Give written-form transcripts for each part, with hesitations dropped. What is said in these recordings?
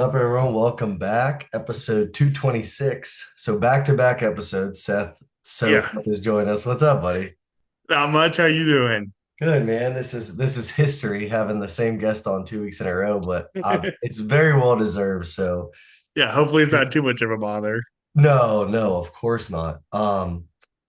Up, everyone? Welcome back. Episode 226. So back-to-back episodes. Seth Yeah, Soukup is joining us. What's up, buddy? not much. How you doing? Good, man. This is history having the same guest on 2 weeks in a row, but it's very well deserved. So Yeah, hopefully it's not too much of a bother. no, no, of course not.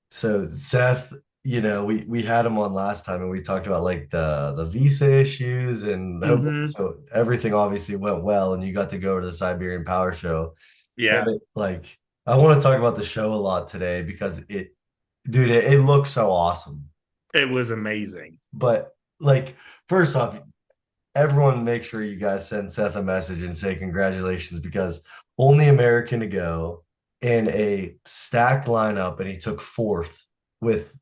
So Seth, we had him on last time and we talked about like the visa issues and Hmm. so everything obviously went well and you got to go to the Siberian Power Show. Yeah, And I want to talk about the show a lot today because dude, it looks so awesome. it was amazing. But like, first off, everyone make sure you guys send Seth a message and say congratulations because only American to go in a stacked lineup, and he took fourth with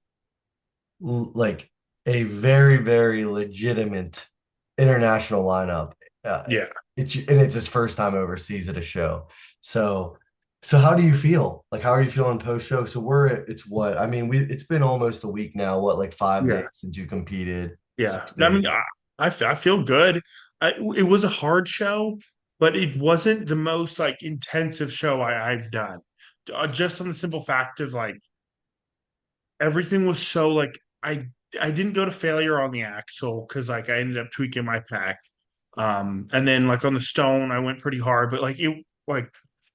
like a very, very legitimate international lineup. Yeah. It's his first time overseas at a show. So, so how do you feel? Like, how are you feeling post show? So it's what I mean. It's been almost a week now. What, like 5 days Yeah. since you competed? Yeah. 6 days. I feel good. It was a hard show, but it wasn't the most like intensive show I've done. Just on the simple fact of like everything was so like I didn't go to failure on the axle because like I ended up tweaking my pack. And then like on the stone I went pretty hard, but like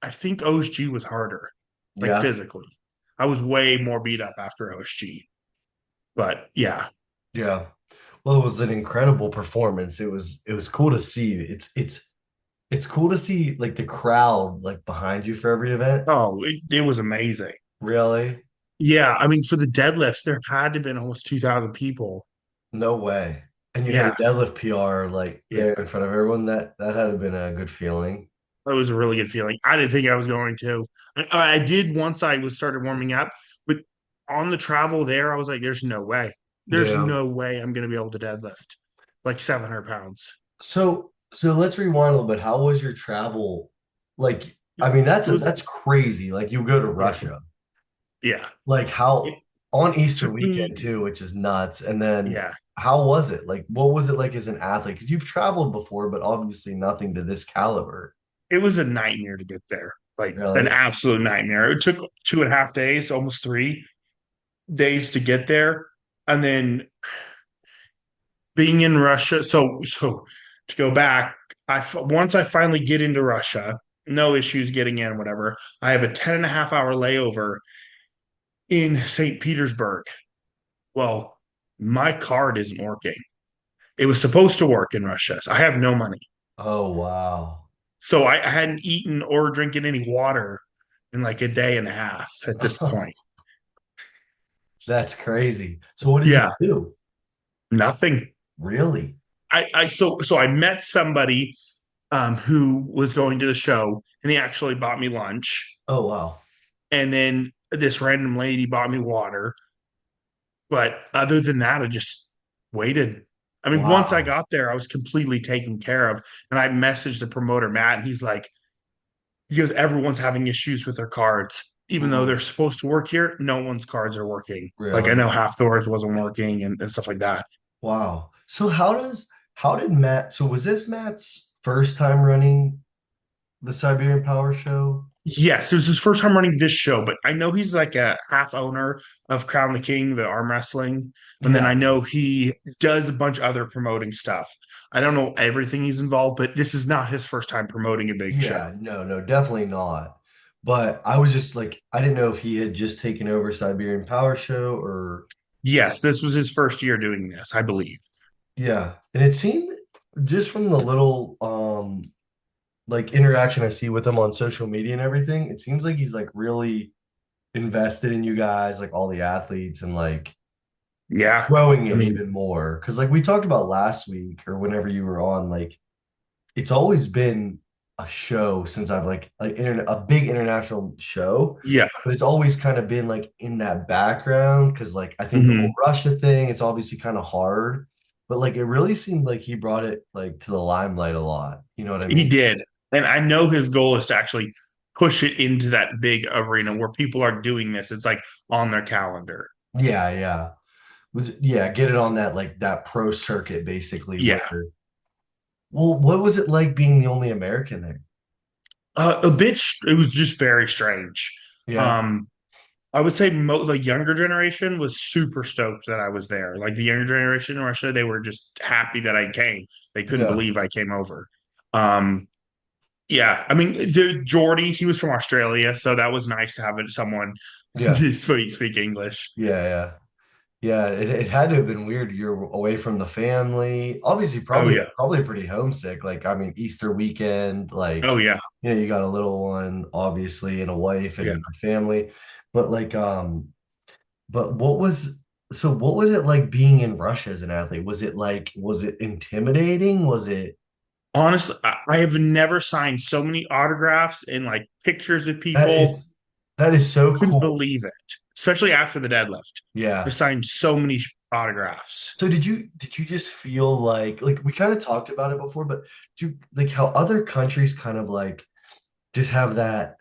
I think OSG was harder, like Yeah, physically. I was way more beat up after OSG. But yeah. yeah. Well, it was an incredible performance. It was cool to see. It's cool to see like the crowd like behind you for every event. Oh, it was amazing. Really? Yeah, I mean for the deadlifts, there had to have been almost 2,000 people. No way. And you hit a Yeah, deadlift PR like there yeah. in front of everyone. That had to have been a good feeling. It was a really good feeling. I didn't think I was going to. I did once I was started warming up, but on the travel there, I was like, "There's no way. There's Yeah. no way I'm going to be able to deadlift like 700 pounds." So let's rewind a little bit. How was your travel? Like, It I mean, that's was, that's crazy. Like you go to yeah, Russia. yeah. Like It how on Easter took weekend me, too, which is nuts. And then yeah. how was it? Like, what was it like as an athlete? Because you've traveled before, but obviously nothing to this caliber. It was a nightmare to get there, like an Really? absolute nightmare. It took 2.5 days, almost 3 days to get there, and then being in Russia. So to go back, once I finally get into Russia, no issues getting in, whatever. I have a 10.5 hour layover in St. Petersburg. Well, my card isn't working. It was supposed to work in Russia. So I have no money. Oh, wow. So I hadn't eaten or drinking any water in like a day and a half at this point. That's crazy. So what did you Yeah, do? nothing. Really? So I met somebody who was going to the show and he actually bought me lunch. Oh, wow. And then this random lady bought me water. But other than that, I just waited. I mean, once I Wow. got there, I was completely taken care of. And I messaged the promoter, Matt, and he's like, because everyone's having issues with their cards. Even though they're Mhm. supposed to work here, no one's cards are working. Like I Really? know half the ours wasn't working and stuff like that. Wow. So how did Matt, so was this Matt's first time running the Siberian Power Show? Yes, it was his first time running this show, but I know he's like a half owner of Crown the King, the arm wrestling. And then Yeah. I know he does a bunch of other promoting stuff. I don't know everything he's involved, but this is not his first time promoting a big show. Yeah, no, no, definitely not. But I was just like, I didn't know if he had just taken over Siberian Power Show or Yes, this was his first year doing this, I believe. yeah. And it seemed just from the little like interaction I see with him on social media and everything, it seems like he's like really invested in you guys, like all the athletes and like Yeah. growing I it mean, even more. Cause like we talked about last week or whenever you were on, like it's always been a show since I've like a big international show, yeah. but it's always kind of been like in that background because like I think the whole Hmm. Russia thing, it's obviously kind of hard, but like it really seemed like he brought it like to the limelight a lot. You know what I He mean? did. And I know his goal is to actually push it into that big arena where people are doing this. It's like on their calendar. Yeah, yeah. Yeah, get it on that like that pro circuit basically Yeah. where well, what was it like being the only American there? A bit. It was just very strange. Yeah, Um, I would say the younger generation was super stoked that I was there. Like the younger generation in Russia, they were just happy that I came. They couldn't yeah, believe I came over. Um, yeah, I mean, the Jordy, he was from Australia, so that was nice to have someone yeah, to speak English. yeah, yeah. Yeah, it had to have been weird. You're away from the family. Obviously, Oh probably yeah, probably pretty homesick. Like, I mean, Easter weekend, like, oh yeah, you got a little one, obviously, and a wife yeah. and a family. But like, but what was it like being in Russia as an athlete? Was it intimidating? Was it Honestly, I have never signed so many autographs and like pictures of that people. is that is so Couldn't cool. believe it, especially after the deadlift. I Yeah. signed so many autographs. So did you just feel like we kind of talked about it before, but do you like how other countries kind of like just have that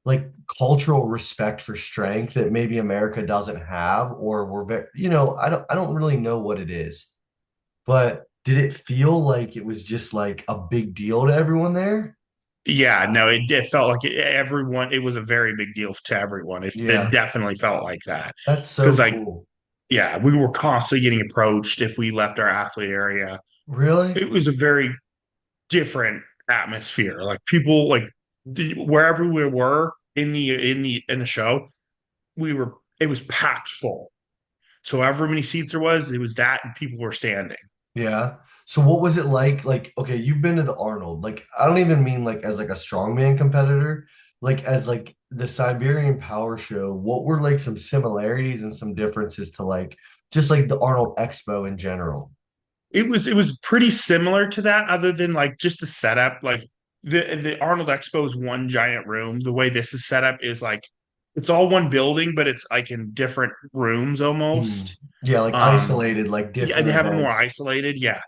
like cultural respect for strength that maybe America doesn't have, or we're very, I don't really know what it is, but did it feel like it was just like a big deal to everyone there? Yeah, no, it felt like everyone. It was a very big deal to everyone. It Yeah, definitely felt like that that's so because, like, cool. yeah, we were constantly getting approached if we left our athlete area. Really? It was a very different atmosphere. Like people, like wherever we were in the show, we were it was packed full. So however many seats there was, it was that, and people were standing. Yeah. So what was it like? Like, okay, you've been to the Arnold. Like, I don't even mean like as like a strongman competitor, like as like the Siberian Power Show. What were like some similarities and some differences to like just like the Arnold Expo in general? It was pretty similar to that, other than like just the setup. Like the Arnold Expo is one giant room. The way this is set up is like it's all one building, but it's like in different rooms Hmm. almost. Yeah, like Um, isolated, like yeah, different they have it more events. isolated. Yeah,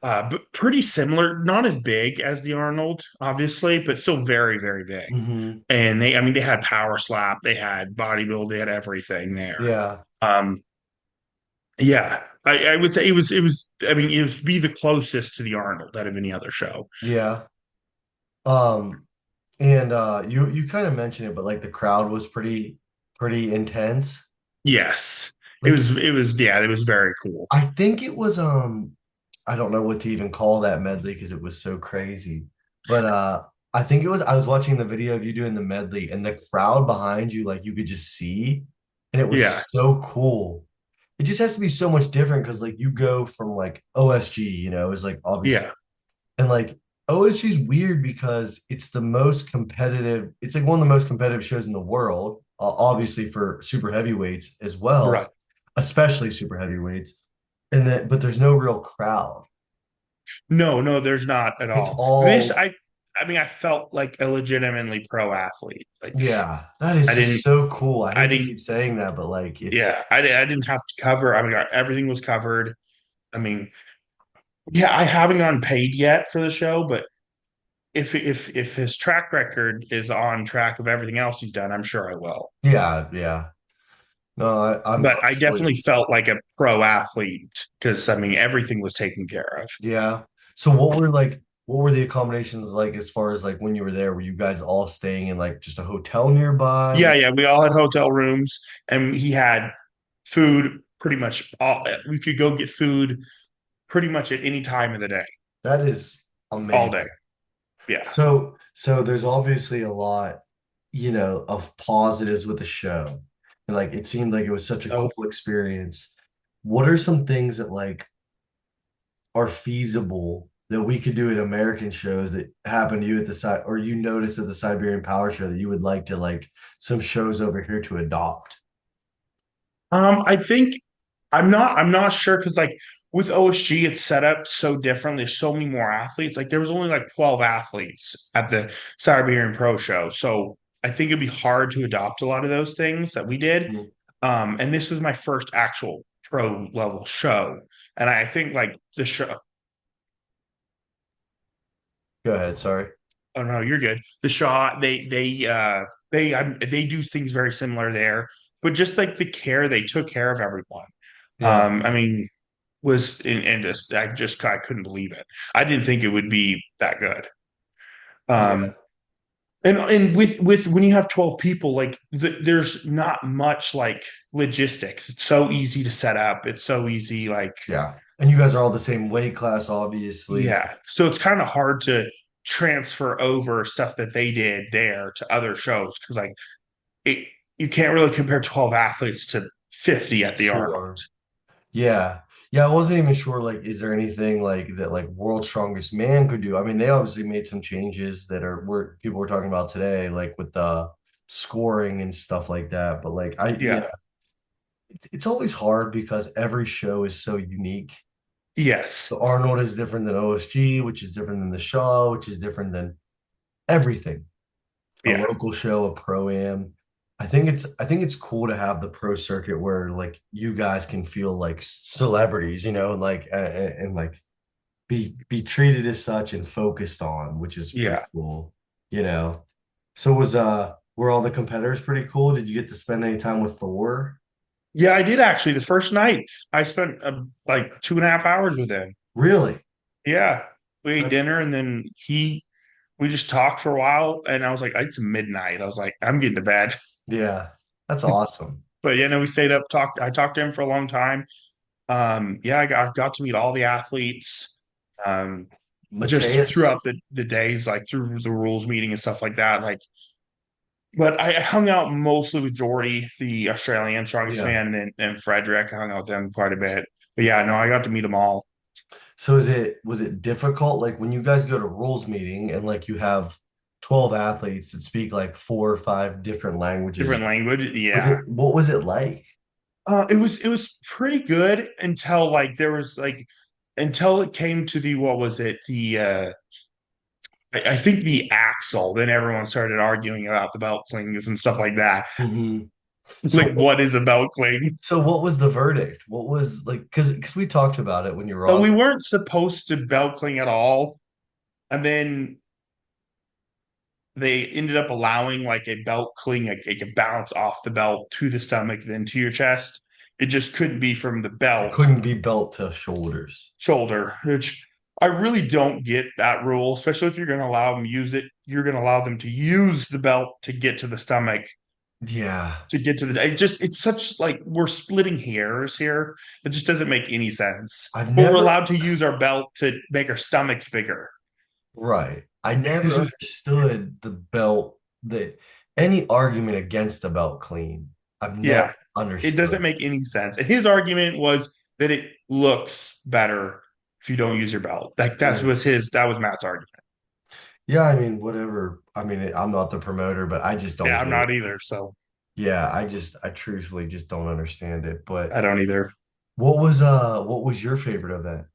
but pretty similar. Not as big as the Arnold, obviously, but still very, very big. Hmm. And I mean, they had power slap, they had bodybuild, they had everything there. Yeah, Um, yeah, I would say it was. I mean, it would be the closest to the Arnold out of any other show. yeah. Um, and you kind of mentioned it, but like the crowd was pretty intense. Yes, it Like was. It was. Yeah, it was very cool. I think it was I don't know what to even call that medley because it was so crazy. But I think it was I was watching the video of you doing the medley and the crowd behind you like you could just see and it Yeah, was so cool. It just has to be so much different because like you go from like OSG, it's like obviously yeah, and like OSG is weird because it's the most competitive, it's like one of the most competitive shows in the world, obviously for super heavyweights as right. well, especially super heavyweights and then but there's no real crowd. No, no, there's not at It's all. This, all I mean, I felt like a legitimately pro athlete. Like yeah, that is I just didn't, so cool. I I hate to didn't. keep saying that, but like it's Yeah, I didn't have to cover. I mean, everything was covered. I mean, yeah, I haven't gotten paid yet for the show, but if his track record is on track of everything else he's done, I'm sure I will. yeah, yeah. No, I'm But I sure. definitely felt like a pro athlete because I mean everything was taken care of. Yeah. So what were the accommodations like as far as like when you were there? Were you guys all staying in like just a hotel nearby? Yeah, yeah, we all had hotel rooms, and he had food pretty much all. We could go get food pretty much at any time of the day, That is all day. amazing. Yeah. So there's obviously a lot, of positives with the show. And like it seemed like it was such a Oh, cool experience. What are some things that like are feasible that we could do at American shows that happen to you at the side or you notice at the Siberian Power Show that you would like to like some shows over here to adopt? I think I'm not sure because like with OSG, it's set up so different. There's so many more athletes. Like there was only like 12 athletes at the Siberian Pro Show, so I think it'd be hard to adopt a lot of those things that we did. Mhm. And this is my first actual pro level show, and I think like the show. Go ahead, sorry. Oh no, you're good. The Shaw, they do things very similar there, but just like the care they took care of everyone. Yeah. I mean, was and just I couldn't believe it. I didn't think it would be that good. Yeah. Um, And with when you have 12 people, like there's not much like logistics. It's so easy to set up. It's so easy, like Yeah. And you guys are all the same weight class, obviously. yeah. So it's kind of hard to transfer over stuff that they did there to other shows because like it you can't really compare 12 athletes to 50 at the Arnold. Sure. Yeah. Yeah, I wasn't even sure, like, is there anything like that like World's Strongest Man could do? I mean, they obviously made some changes that are where people were talking about today, like with the scoring and stuff like that. But like yeah, Yeah. it's always hard because every show is so unique. The Yes. Arnold is different than OSG, which is different than the Shaw, which is different than everything. A Yeah. local show, a pro am. I think it's cool to have the pro circuit where like you guys can feel like celebrities, and like and like be treated as such and focused on, which is pretty Yeah. cool, you know. So were all the competitors pretty cool? Did you get to spend any time with Thor? Yeah, I did actually. The first night, I spent like 2.5 hours with him. Really? Yeah, we ate That's dinner and then we just talked for a while. And I was like, it's midnight. I was like, I'm getting to bed. yeah, that's awesome. But yeah, no, we stayed up, talked. I talked to him for a long time. Yeah, I got to meet all the athletes. Um, just Mateus? throughout the days, like through the rules meeting and stuff like that. Like, but I hung out mostly with Jordy, the Australian strongest Yeah. man, and Frederick. I hung out with them quite a bit. But yeah, no, I got to meet them all. So was it difficult like when you guys go to rules meeting and like you have 12 athletes that speak like four or five different languages? Different language. Was Yeah. it what was it like? It was pretty good until like there was like until it came to the what was it I think the axle. Then everyone started arguing about the belt clings and stuff like that. Mhm. Like, So what is a belt cling? so what was the verdict? What was like because we talked about it when you were So on. we weren't supposed to belt cling at all, and then they ended up allowing like a belt cling, like it could bounce off the belt to the stomach, then to your chest. It just couldn't be from the It belt couldn't be belt to shoulders. shoulder, which I really don't get that rule, especially if you're going to allow them to use it. You're going to allow them to use the belt to get to the stomach, Yeah. to get to the. It's such like we're splitting hairs here. It just doesn't make any sense. I've But we're never allowed to use our belt to make our stomachs bigger. right. I never understood the belt that any argument against the belt clean. I've never Yeah, it doesn't understood. make any sense. And his argument was that it looks better if you don't use your belt. Like Right. that was Matt's argument. Yeah, I mean, whatever. I mean, I'm not the promoter, but I just don't Yeah, I'm get it. not either. So Yeah, I truthfully just don't understand it. But I don't either. what was your favorite event?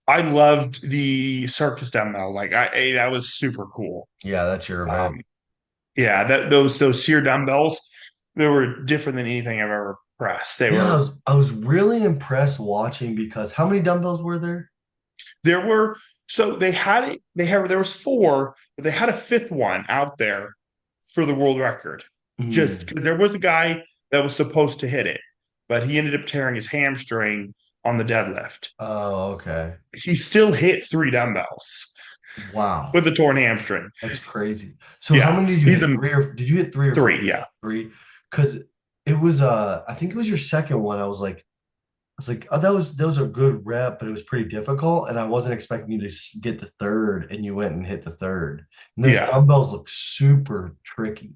I loved the circus dumbbell. That was super cool. Yeah, that's your event. Um, yeah, those sheer dumbbells, they were different than anything I've ever pressed. They Yeah, were I was really impressed watching because how many dumbbells were there? there were so they had it. There was four, but they had a fifth one out there for the world record. Just Mm. because there was a guy that was supposed to hit it, but he ended up tearing his hamstring on the deadlift. Oh, okay. He still hit three dumbbells Wow. with a torn hamstring. That's crazy. So how Yeah, many did you he's hit? a Three or did you hit three or four? three. Yeah, Three. Because it was I think it was your second one. I was like, oh, that was a good rep, but it was pretty difficult. And I wasn't expecting you to get the third, and you went and hit the third. And those yeah, dumbbells look super tricky.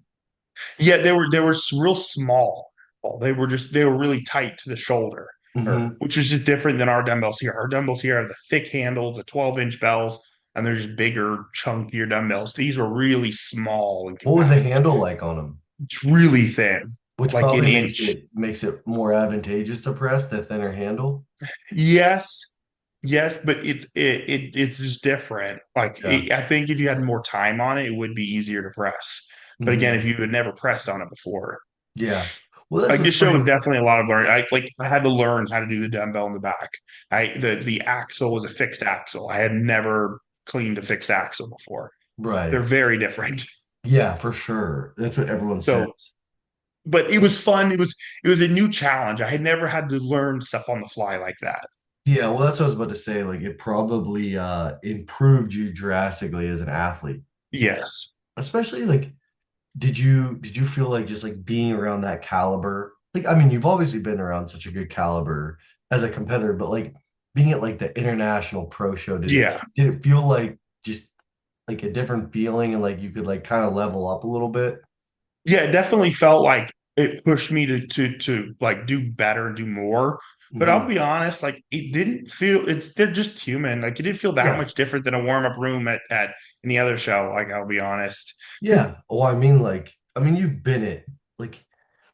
yeah. They were real small. They were really tight to the shoulder, Hmm. which is just different than our dumbbells here. Our dumbbells here are the thick handles, the 12-inch bells, and they're just bigger, chunkier dumbbells. These were really small and What was the compact. handle like on them? It's really thin, Which like an probably inch. makes it more advantageous to press the thinner handle. Yes, yes, but it's just different. Yeah. I think if you had more time on it, it would be easier to press. But again, if Hmm. you had never pressed on it before, Yeah. Well, that's like what's this show pretty. was definitely a lot of learning. I had to learn how to do the dumbbell in the back. The axle was a fixed axle. I had never cleaned a fixed axle before. They're Right. very different. Yeah, for sure. That's what everyone So, says. but it was fun. It was a new challenge. I had never had to learn stuff on the fly like that. Yeah, well, that's what I was about to say. Like, it probably improved you drastically as an athlete. Yes. especially like did you feel like just like being around that caliber? Like, I mean, you've obviously been around such a good caliber as a competitor, but like being at like the international pro show, Yeah. did it feel like just like a different feeling and like you could like kind of level up a little bit? Yeah, it definitely felt like it pushed me to like do better and do more. But I'll Hmm. be honest, like it didn't feel it's they're just human. Like it didn't feel that Yeah. much different than a warm-up room at any other show, like I'll be honest. Yeah. Well, I mean, like, I mean, you've been it. Like,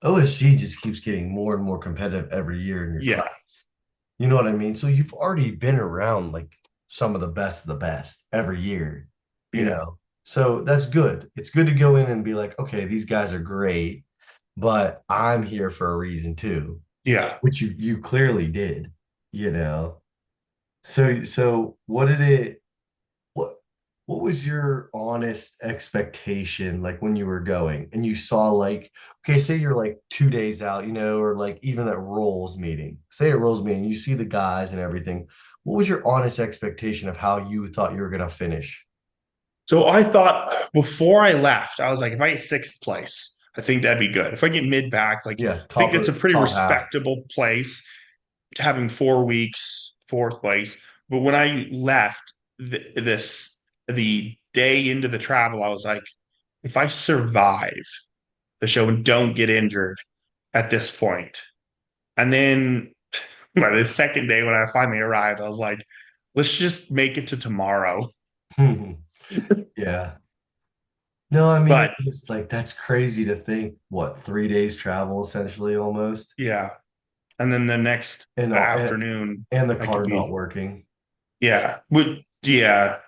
OSG just keeps getting more and more competitive every year in your Yeah, class. You know what I mean? So you've already been around like some of the best every year, you yeah, know? So that's good. It's good to go in and be like, okay, these guys are great, but I'm here for a reason too, yeah. which you clearly did, you know? So what did it what what was your honest expectation like when you were going and you saw like okay, say you're like 2 days out, you know, or like even at Rolls meeting, say at Rolls meeting, you see the guys and everything. What was your honest expectation of how you thought you were gonna finish? So I thought before I left, I was like, if I get sixth place, I think that'd be good. If I get mid back, like Yeah, I think that's a pretty top half. respectable place, having 4 weeks, fourth place. But when I left the day into the travel, I was like, if I survive the show and don't get injured at this point, and then by the second day when I finally arrived, I was like, let's just make it to tomorrow. Yeah. No, I mean But it's like that's crazy to think. What, 3 days travel essentially almost, yeah, and then the next and all afternoon, and the I could car not be, working. yeah, yeah,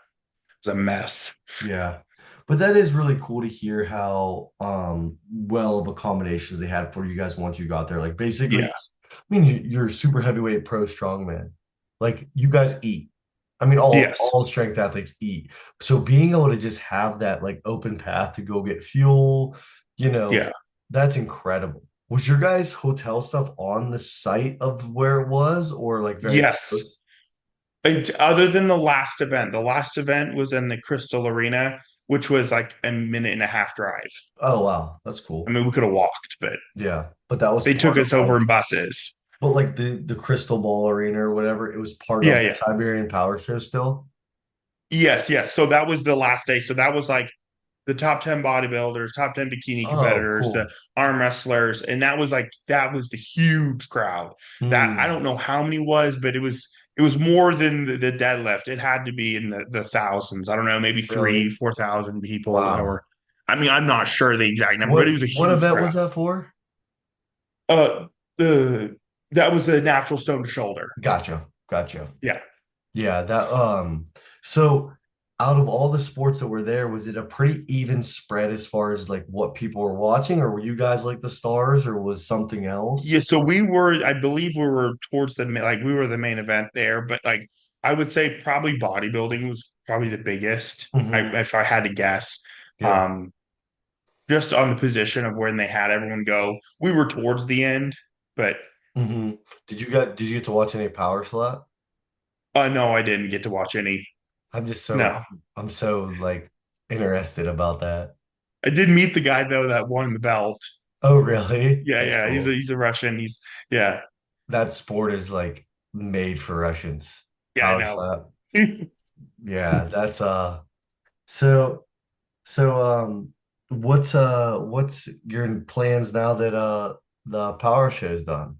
it's a mess. Yeah. But that is really cool to hear how well of accommodations they had for you guys once you got there. Like basically, Yeah, I mean you're super heavyweight pro strongman. Like you guys eat. I mean yes, all strength athletes eat. So being able to just have that like open path to go get fuel, you know, yeah, that's incredible. Was your guys' hotel stuff on the site of where it was or like very yes. close? And other than the last event was in the Crystal Arena, which was like a minute and a half drive. Oh wow, that's I cool. mean, we could have walked, but Yeah. But that was they took part of us over like in buses. but like the Crystal Ball Arena or whatever, it was part Yeah, of the yeah. Siberian Power Show still. Yes, yes. So that was the last day. So that was like the top 10 bodybuilders, top 10 bikini Oh, competitors, the cool. arm wrestlers. And that was the huge crowd. That I Hmm. don't know how many was, but it was more than the deadlift. It had to be in the thousands. I don't know, maybe three, Really? 4,000 people that Wow. were, I mean, I'm not sure the exact number, but it was a What huge event crowd. was that for? Uh, the that was the natural stone to shoulder. Gotcha. Gotcha. Yeah. Yeah, that so out of all the sports that were there, was it a pretty even spread as far as like what people were watching, or were you guys like the stars, or was something else? Yeah, so we were, I believe we were towards like we were the main event there, but like I would say probably bodybuilding was probably the biggest. Hmm. If I had to guess, Yeah. um, just on the position of when they had everyone go, we were towards the end, but Hmm. Did you get to watch any power slap? no, I didn't get to watch any. I'm just so No, I'm so like interested about that. I did meet the guy though that won the belt. Oh, really? Yeah, That's yeah, cool. he's a Russian. He's yeah, That sport is like made for Russians. yeah, I Power know. slap. Yeah, that's so what's your plans now that the power show's done?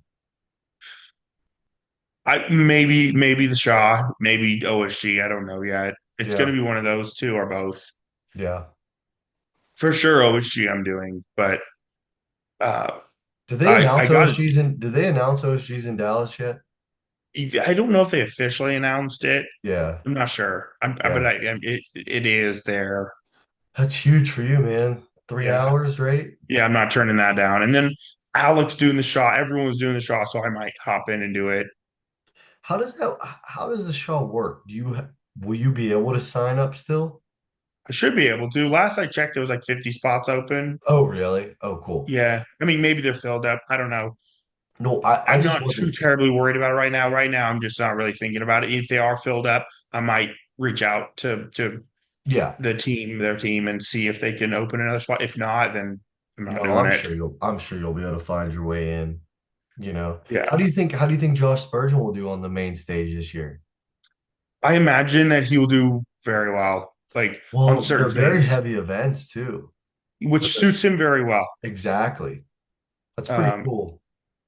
I maybe the Shaw, maybe OSG. I don't know yet. It's going Yeah. to be one of those two or both. Yeah. For sure, OSG I'm doing, but uh, I got Did they announce OSG's in Dallas yet? I don't know if they officially announced it. Yeah. I'm not sure. Yeah. It is there. That's huge for you, man. Three Yeah, hours, right? yeah. I'm not turning that down. And then Alex doing the Shaw. Everyone was doing the Shaw, so I might hop in and do it. How does the show work? Will you be able to sign up still? I should be able to. Last I checked, there was like 50 spots open. Oh, really? Oh, cool. Yeah, I mean maybe they're filled up. I don't know. No, I I'm just not too wasn't. terribly worried about it right now. Right now, I'm just not really thinking about it. If they are filled up, I might reach out to. Yeah. their team, and see if they can open another spot. If not, then I'm not No, doing it. I'm sure you'll be able to find your way in. Yeah. How do you think Josh Spurgeon will do on the main stage this year? I imagine that he'll do very well, like on Well, they're certain very things, heavy events too. which suits him very well. Exactly. That's pretty Um, cool.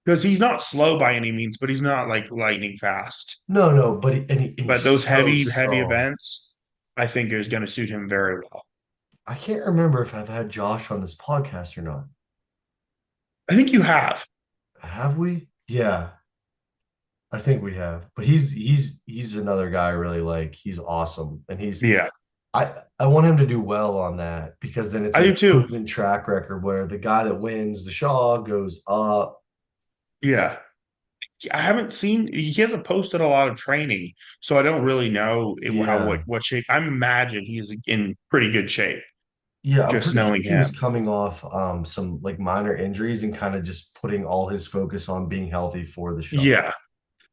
because he's not slow by any means, but he's not like lightning fast. No, no, but and But he's those so heavy strong. events, I think is going to suit him very well. I can't remember if I've had Josh on this podcast or not. I think you have. Have we? Yeah, I think we have. But he's another guy I really like. He's awesome, and Yeah, I want him to do well on that because then it's I like do a too. proven track record where the guy that wins the Shaw goes up. Yeah. I haven't seen he hasn't posted a lot of training, so I don't really know how Yeah. what shape. I imagine he's in pretty good shape, Yeah, I'm just pretty sure knowing he was him. coming off some like minor injuries and kind of just putting all his focus on being healthy for the Shaw, Yeah,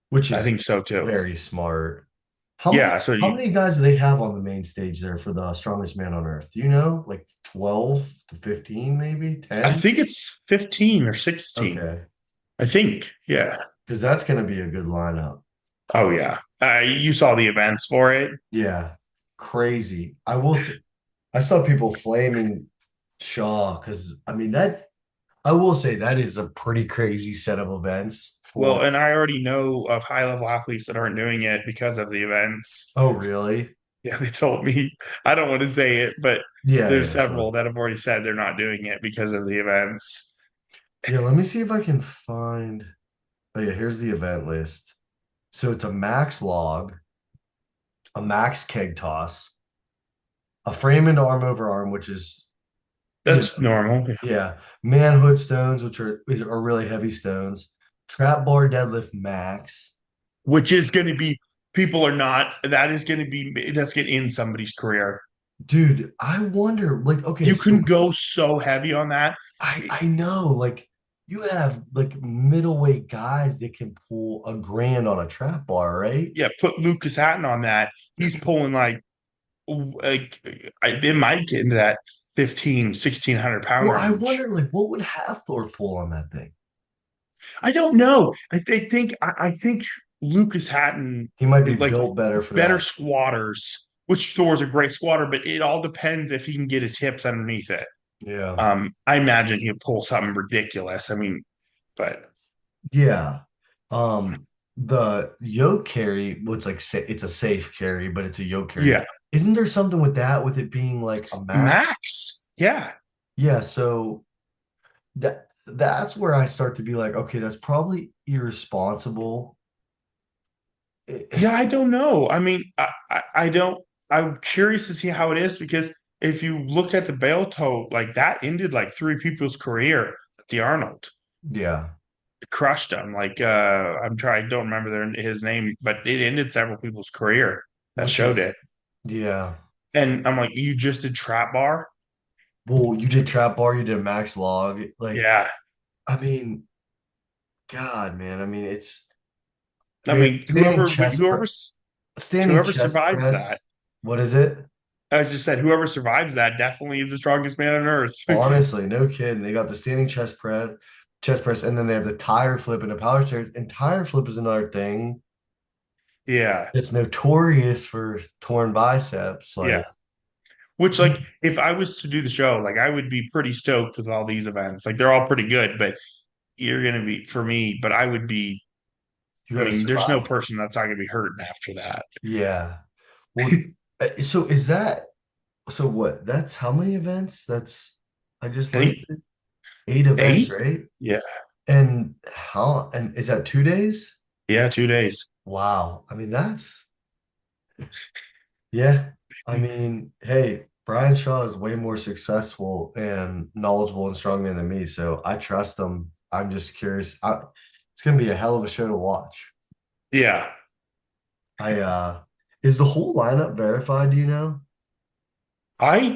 which I is think so too. very smart. Yeah, so How many guys do they have on the main stage there for the strongest man on earth? Do you know? Like 12 to 15, maybe I 10? think it's 15 or 16. Okay. I think. Yeah. Because that's going to be a good lineup. Oh yeah. You saw the events for it. Yeah. Crazy. I saw people flaming Shaw because I mean that I will say that is a pretty crazy set of events Well, for and I already know of high level athletes that aren't doing it because of the events. oh really? Yeah, they told me. I don't want to say it, but Yeah, there's yeah, several sure. that have already said they're not doing it because of the events. Yeah, let me see if I can find. Oh yeah, here's the event list. So it's a max log, a max keg toss, a frame and arm over arm, which is That's normal. yeah, manhood stones, are really heavy stones, trap bar deadlift max. Which is going to be people are not that is going to be that's going to end somebody's career. Dude, I wonder, like, okay, You so can go so heavy on that. I know, like, you have like middleweight guys that can pull a grand on a trap bar, right? Yeah, put Lucas Hatton on that. He's pulling like they might get into that 1600 pound Well, I range. wonder, like, what would Hathor pull on that thing? I don't know. I think Lucas Hatton He might be like built better for better that. squatters, which Thor's a great squatter, but it all depends if he can get his hips underneath it. Yeah. I imagine he'll pull something ridiculous. I mean, but Yeah. Um, the yoke carry, what's like say it's a safe carry, but it's a yoke carry. yeah, Isn't there something with that with it being like a max? Max. Yeah. Yeah, so that's where I start to be like, okay, that's probably irresponsible. Yeah, I don't know. I mean, I don't. I'm curious to see how it is because if you looked at the bail toe, like that ended like three people's career at the Arnold. Yeah, It crushed them. Like I'm trying, I don't remember his name, but it ended several people's career that which showed is it. yeah. And I'm like, you just did trap bar? Well, you did trap bar, you did max log. Like, Yeah. I mean, God, man. I mean, it's I man, mean, standing whoever chest survives that, press. What is it? as you said, whoever survives that definitely is the strongest man on earth. Honestly, no kidding. They got the standing chest press, and then they have the tire flip and the power stairs. And tire flip is another thing. Yeah. It's notorious for torn biceps. Yeah. Like, Which, like, if I was to do the show, like, I would be pretty stoked with all these events. Like, they're all pretty good, but you're going to be, for me, but I would be, you I got to mean, there's no survive. person that's not going to be hurting after that. Yeah. Well, so is that so? What? That's how many events? That's I just I think listed 8 events, 8? right? Yeah. And is that 2 days? Yeah. 2 days. Wow. I mean, that's yeah. I mean, hey, Brian Shaw is way more successful and knowledgeable and strongman than me, so I trust him. I'm just curious. It's gonna be a hell of a show to watch. Yeah. I is the whole lineup verified, do you know?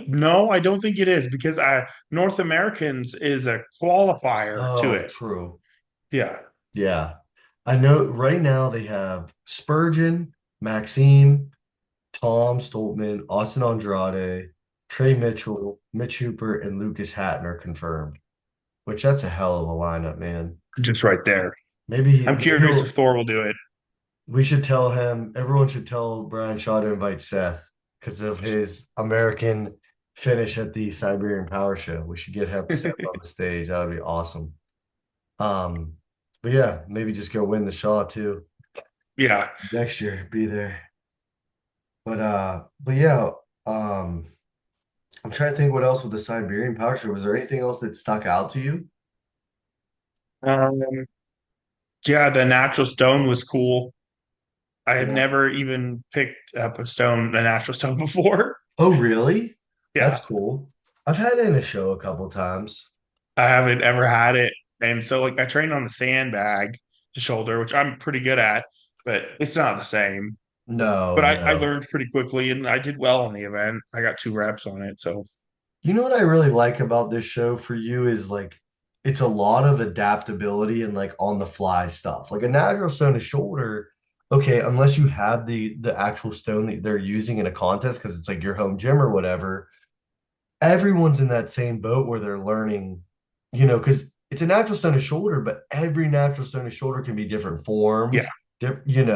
No, I don't think it is because North Americans is a qualifier to Oh, it. true. Yeah. Yeah. I know right now they have Spurgeon, Maxime, Tom Stoltman, Austin Andrade, Trey Mitchell, Mitch Hooper, and Lucas Hatton are confirmed. Which that's a hell of a lineup, man. Just right there. I'm Maybe curious if Thor will do it. we should tell him. Everyone should tell Brian Shaw to invite Seth because of his American finish at the Siberian Power Show. We should get him Seth on the stage. That would be awesome. Um, but yeah, maybe just go win the Shaw too Yeah. next year. Be there. But yeah, I'm trying to think what else with the Siberian Power Show. Was there anything else that stuck out to you? Um, yeah, the natural stone was cool. I had Yeah. never even picked up a natural stone before. Oh, really? That's Yeah, cool. I've had it in a show a couple times. I haven't ever had it. And so like I trained on the sandbag to shoulder, which I'm pretty good at, but it's not the same. No, But I no. learned pretty quickly and I did well in the event. I got 2 reps on it. So You know what I really like about this show for you is like it's a lot of adaptability and like on the fly stuff. Like a natural stone to shoulder, okay, unless you have the actual stone that they're using in a contest because it's like your home gym or whatever, everyone's in that same boat where they're learning, because it's a natural stone to shoulder, but every natural stone to shoulder can be different form, yeah,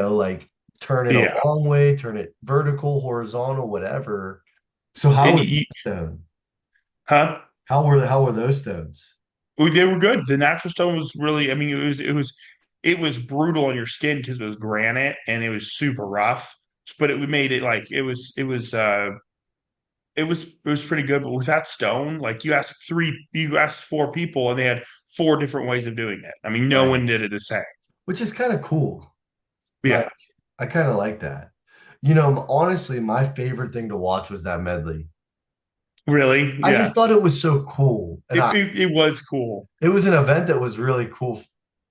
like turn it a yeah. long way, turn it vertical, horizontal, whatever. So how And was the stone? huh? How were those stones? Well, they were good. The natural stone was really, I mean, it was brutal on your skin because it was granite and it was super rough. But it made it like it was pretty good. But with that stone, like you asked 4 people and they had 4 different ways of doing it. I mean, no Right. one did it the same. Which is kind of cool. Like Yeah. I kind of like that. Honestly, my favorite thing to watch was that medley. Really? I just Yeah. thought it was so cool. And It was cool. it was an event that was really cool.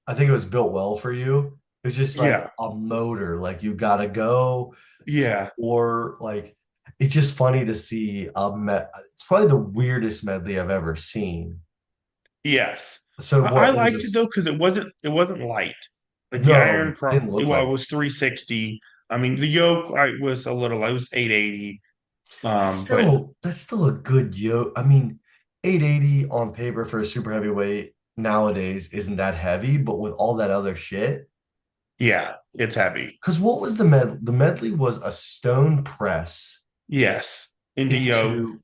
I think it was built well for you. It was just like Yeah. a motor, like you gotta go Yeah. or like it's just funny to see it's probably the weirdest medley I've ever seen. Yes. So I what it was liked it just though because it wasn't light. Like the no, iron it cross, didn't look well, like it was 360. I mean, the yoke I was a little, I was 880. But that's still a good yoke. I mean, 880 on paper for a super heavyweight nowadays isn't that heavy, but with all that other shit. yeah, it's heavy. Because what was the medley was a stone press Yes. Into yoke. into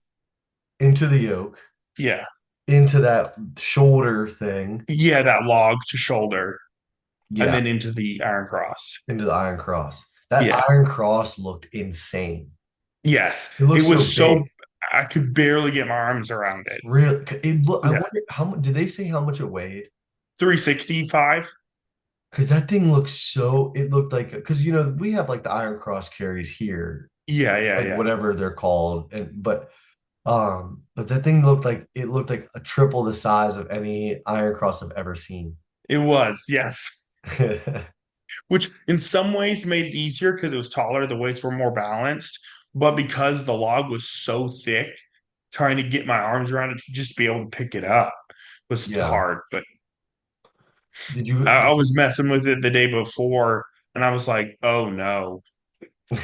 into the yoke, Yeah. into that shoulder thing. Yeah, that log to shoulder and Yeah, then into the iron cross. into the Iron Cross. That Yeah. Iron Cross looked insane. Yes. It It looked so was so, big. I could barely get my arms around it. Real I Yeah. wonder how much did they say how much it weighed? 365. Because that thing it looked like because we have like the Iron Cross carries here, Yeah, yeah, like yeah. whatever they're called, but that thing looked like a triple the size of any Iron Cross I've ever seen. It was, yes. Which in some ways made it easier because it was taller, the weights were more balanced. But because the log was so thick, trying to get my arms around it to just be able to pick it up was Yeah. hard. But Did you I did was messing with it the day before, and I was like, "Oh no,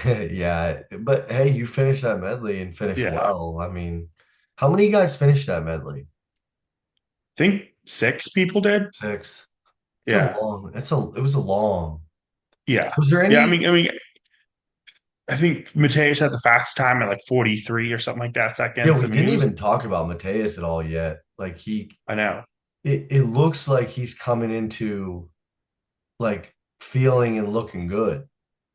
yeah, but hey, you finished that medley and finished yeah." well. I mean, how many guys finished that medley? I think 6 people did. Six. Yeah, It was a long. yeah, Was there yeah. I any? mean, I mean, I think Mateus had the fastest time at like 43 or something like that Yeah, seconds. we I mean, didn't even talk about Mateus at all yet. Like I know. it looks like he's coming into like feeling and looking good.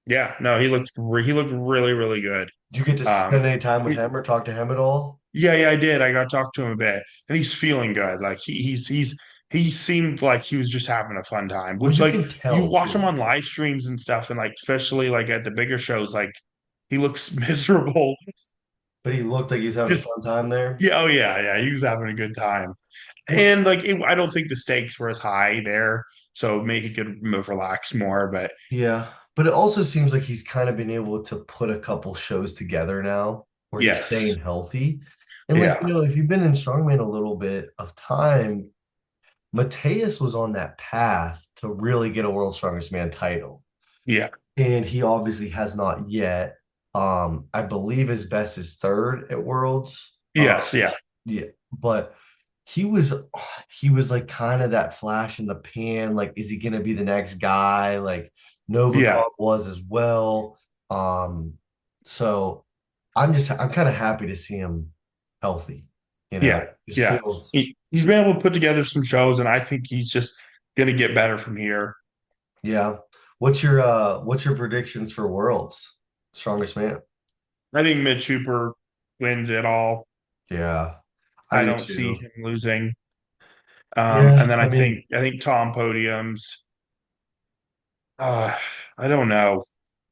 Yeah, no, he looked really, really good. Did you get to Um, spend any time with it- him or talk to him at all? Yeah, yeah, I did. I got to talk to him a bit, and he's feeling good. Like he seemed like he was just having a fun time. Well, Which you like can you tell watch him too, on live streams and stuff, and like especially like at the bigger shows, like he looks miserable. but he looked like he's having a Just fun time there. yeah, oh yeah, yeah, he was having a good time, Well, and like I don't think the stakes were as high there, so maybe he could relax more. But yeah, but it also seems like he's kind of been able to put a couple shows together now where he's yes, staying healthy. And like, yeah, if you've been in strongman a little bit of time, Mateus was on that path to really get a world strongest man title. yeah, And he obviously has not yet. I believe his best is third at Worlds. Yes, yeah, Yeah, but he was he was like kind of that flash in the pan. Like, is he gonna be the next guy? Like yeah, Novikov was as well. Um, so I'm kind of happy to see him healthy. yeah, It yeah. feels He's been able to put together some shows, and I think he's just gonna get better from here. yeah. What's your predictions for Worlds? Strongest man? I think Mitch Hooper wins it all. Yeah, I I do don't see too. him losing. Yeah, And then I I think Tom Podiums. Uh, I don't know.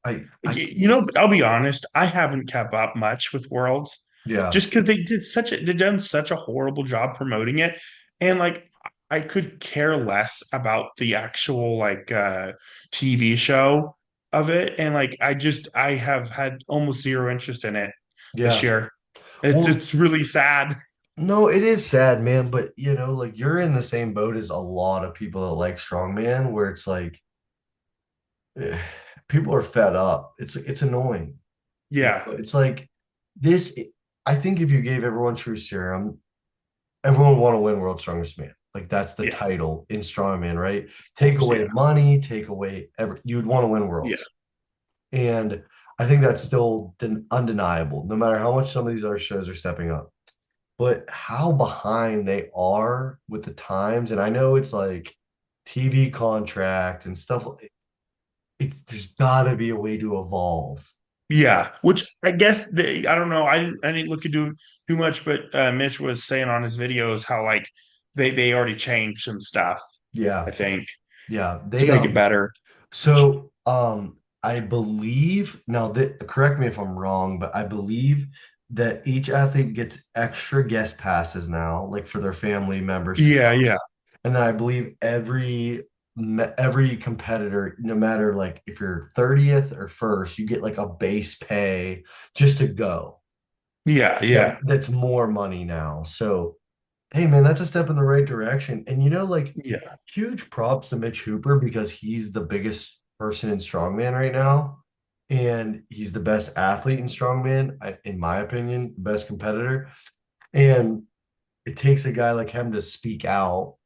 I I'll be honest. I haven't kept up much with Worlds, yeah. just because they've done such a horrible job promoting it, and like I could care less about the actual TV show of it, and like I have had almost zero interest in it this Yeah. year. It's Well, it's really sad. no, it is sad, man, but like you're in the same boat as a lot of people that like strongman, where it's like eh, people are fed up. It's annoying. Yeah, It's like this. I think if you gave everyone true serum, everyone would want to win World's Strongest Man. Like that's the yeah, title in strongman, right? of Take course, away yeah, money, take away you'd want to win yeah, Worlds. And I think that's still undeniable, no matter how much some of these other shows are stepping up. But how behind they are with the times, and I know it's like TV contract and stuff. There's got to be a way to evolve. yeah. Which I guess I don't know. I didn't look into too much, but Mitch was saying on his videos how like they already changed some stuff. I Yeah, think yeah. to They make it better. so I believe now that correct me if I'm wrong, but I believe that each athlete gets extra guest passes now, like for their family members to Yeah, come. yeah, And then I believe every competitor, no matter like if you're 30th or first, you get like a base pay just to go. yeah, yeah, That's more money now. So, hey man, that's a step in the right direction. And like yeah. huge props to Mitch Hooper because he's the biggest person in strongman right now. And he's the best athlete in strongman, in my opinion, the best competitor. And it takes a guy like him to speak out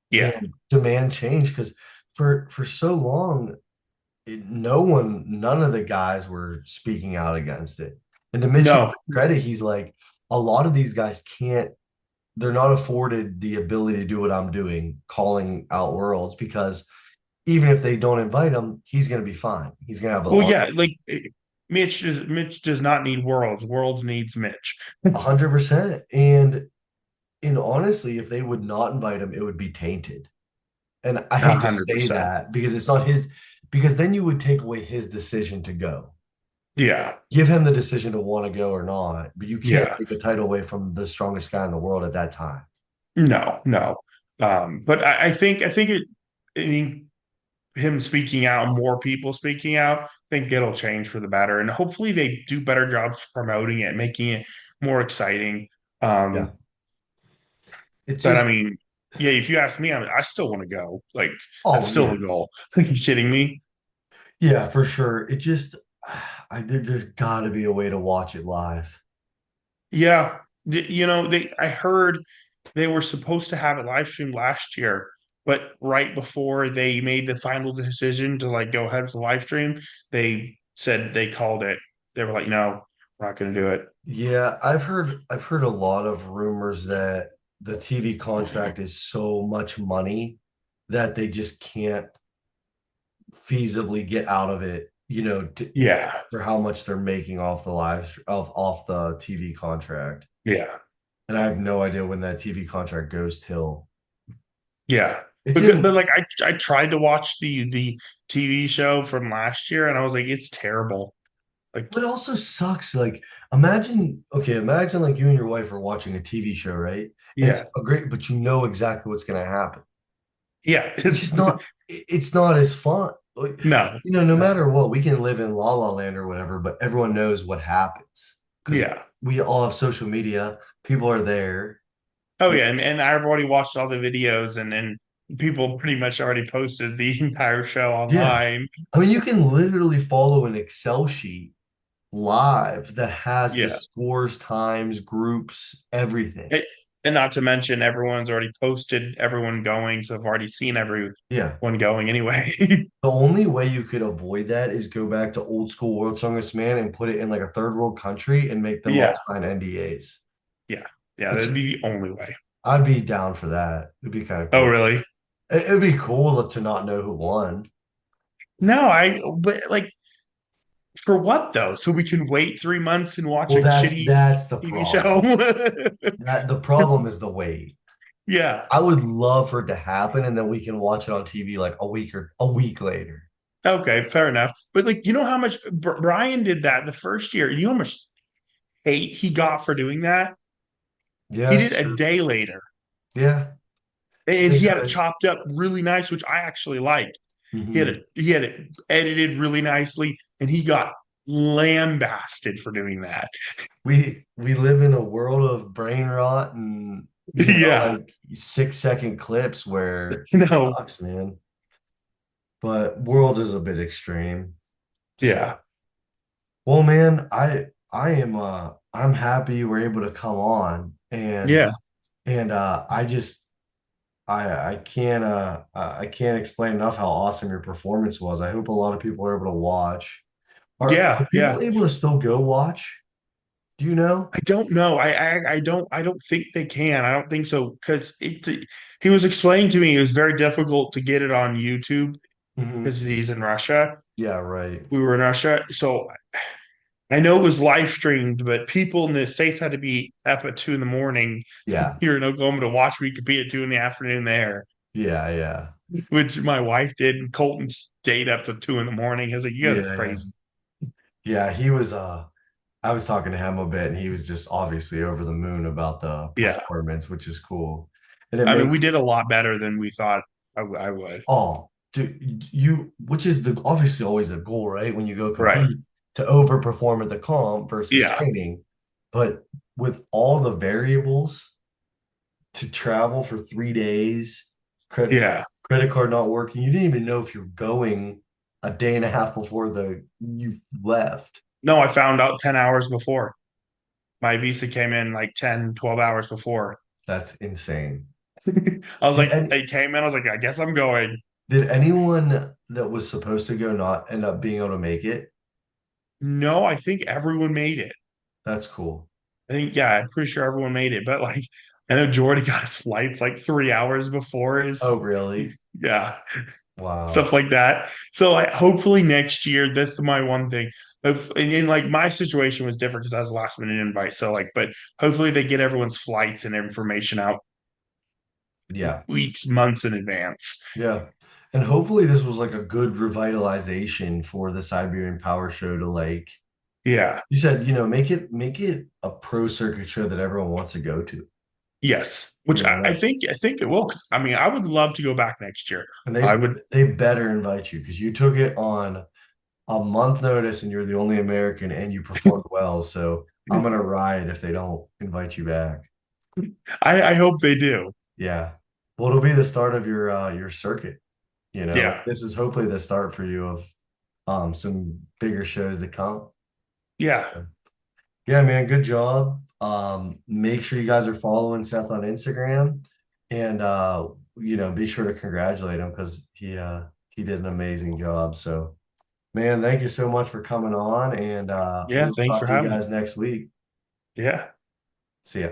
Yeah. and demand change because for so long none of the guys were speaking out against it. And to Mitchell's No. credit, he's like a lot of these guys can't, they're not afforded the ability to do what I'm doing, calling out worlds, because even if they don't invite him, he's going to be fine. He's going to have Well, yeah, Mitch does not need Worlds. Worlds needs Mitch. 100%. And honestly, if they would not invite him, it would be tainted. And I A hate to hundred say percent. that because it's not his, because then you would take away his decision to go. Yeah, Give him the decision to want to go or not, but you can't yeah. take the title away from the strongest guy in the world at that time. No, no. But I think I mean, him speaking out, more people speaking out, I think it'll change for the better. And hopefully they do better jobs promoting it, making it more exciting. Yeah. Um, It's but I just, mean, yeah, if you ask me, I still want to go. Like, that's oh, still yeah. the goal. Are you kidding me? Yeah, for sure. It just, there's got to be a way to watch it live. Yeah. I heard they were supposed to have it live streamed last year, but right before they made the final decision to like go ahead with the live stream, they said they called it. They were like, no, we're not going to do it. Yeah, I've heard a lot of rumors that the TV contract is so much money that they just can't feasibly get out of it, Yeah. for how much they're making off the off the TV contract. Yeah. And I have no idea when that TV contract goes till. Yeah. It's But in, like I tried to watch the TV show from last year and I was like, it's terrible. Like, what also sucks. Like, imagine like you and your wife are watching a TV show, right? And it's yeah. a great, but you know exactly what's going to happen. Yeah. It's just not, it's not as fun. Like, No. no No. matter what, we can live in La La Land or whatever, but everyone knows what happens because Yeah. we all have social media. People are there. Oh yeah, and I've already watched all the videos and people pretty much already posted the entire show Yeah. online. I mean, you can literally follow an Excel sheet live that has the Yeah. scores, times, groups, everything. It, and not to mention everyone's already posted everyone going, so I've already seen everyone Yeah. going anyway. The only way you could avoid that is go back to old school World's Strongest Man and put it in like a third world country and make them all Yeah, sign NDAs. yeah, yeah. Which That'd be the only way. I'd be down for that. It'd be kind of Oh, cool. really? It'd be cool to not know who won. No, but like for what though? So we can wait 3 months and watch Well, a that's shitty that's the TV show? problem. That the 'Cause- problem is the wait. yeah. I would love for it to happen and then we can watch it on TV like a week later. Okay, fair enough. But like, you know how much Brian did that the first year? You know how much hate he got for doing that? Yeah, He it's did a true. day later, Yeah. and They he had it could. chopped up really nice, which I actually liked. Mhm. He had it edited really nicely, and he got lambasted for doing that. We live in a world of brain rot and Yeah, like 6 second clips where it no, sucks, man. But Worlds is a bit extreme. So yeah, well, man, I am I'm happy you were able to come on yeah, and I just I can't explain enough how awesome your performance was. I hope a lot of people are able to watch. Are yeah, yeah. people able to still go watch? Do you know? I don't know. I don't think they can. I don't think so because he was explaining to me it was very difficult to get it on YouTube Hmm. because he's in Russia. Yeah, right. We were in Russia, so I know it was live streamed, but people in the States had to be up at 2 in the morning Yeah. here in Oklahoma to watch. We could be at 2 in the afternoon there, Yeah, yeah. which my wife did. And Colton stayed up to 2 in the morning. I was like, you guys are Yeah, yeah. crazy. Yeah, he was I was talking to him a bit and he was just obviously over the moon about the Yeah. performance, which is cool. And it I mean, we makes did a lot better than we thought I would. oh, dude, you which is the obviously always the goal, right? When you go Right. compete to overperform at the comp versus Yeah. training. But with all the variables to travel for 3 days, Yeah. credit card not working, you didn't even know if you're going a day and a half before the you left. No, I found out 10 hours before. My visa came in like 10, 12 hours before. That's insane. I was Did like, any, it came in. I was like, I guess I'm going. did anyone that was supposed to go not end up being able to make it? No, I think everyone made it. That's cool. I think, yeah, I'm pretty sure everyone made it. But like, I know Jordy got his flights like 3 hours before Oh, his, really? yeah, Wow. stuff like that. So like, hopefully next year, that's my one thing. If, and like my situation was different because I was last minute invite. So like, but hopefully they get everyone's flights and information out Yeah. weeks, months in advance. Yeah. And hopefully this was like a good revitalization for the Siberian Power Show to like Yeah. you said, make it a pro circuit show that everyone wants to go to. Yes. Which That I think it will. 'Cause, I mean, I would love to go back next year. and I would. they better invite you because you took it on a month notice and you're the only American and you performed well. So I'm gonna ride if they don't invite you back. I hope they do. Yeah. Well, it'll be the start of your circuit. Yeah. This is hopefully the start for you of some bigger shows to come. Yeah. So yeah, man, good job. Make sure you guys are following Seth on Instagram and be sure to congratulate him because he did an amazing job. So man, thank you so much for coming on and Yeah. we'll Thanks talk for to you having me. guys next week. Yeah. See ya.